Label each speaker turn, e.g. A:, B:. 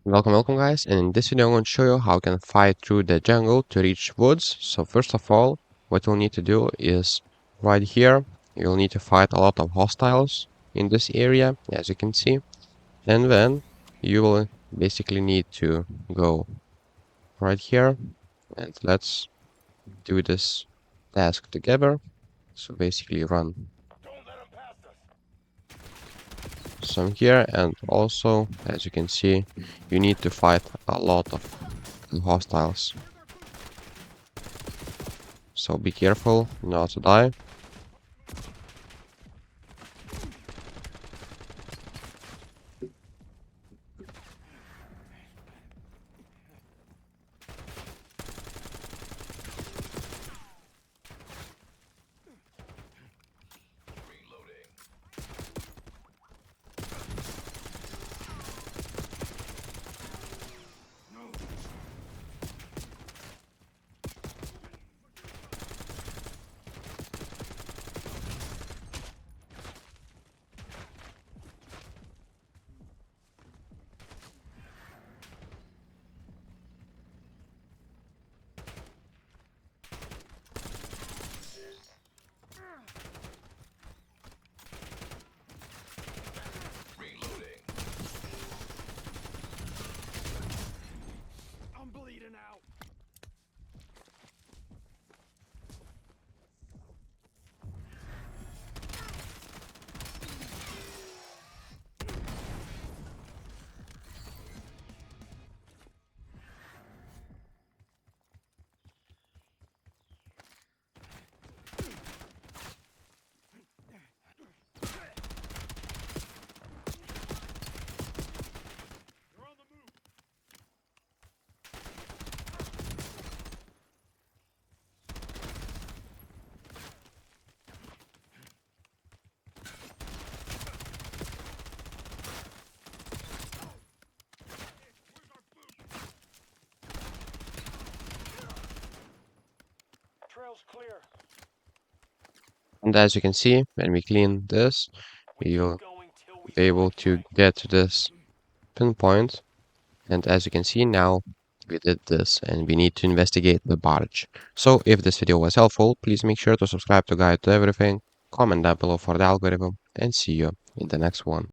A: Welcome guys, and in this video I'm going to show you how you can fight through the jungle to reach woods. So first of all, what you'll need to do is right here, you'll need to fight a lot of hostiles in this area, as you can see. And then you will basically need to go right here, and let's do this task together. So basically run some here, and also, as you can see, you need to fight a lot of hostiles. So be careful not to die.
B: Clear.
A: And as you can see, when we clean this, we will be able to get to this pinpoint. And as you can see now, we did this and we need to investigate the barge. So if this video was helpful, please make sure to subscribe to Guide to Everything, comment down below for the algorithm, and see you in the next one.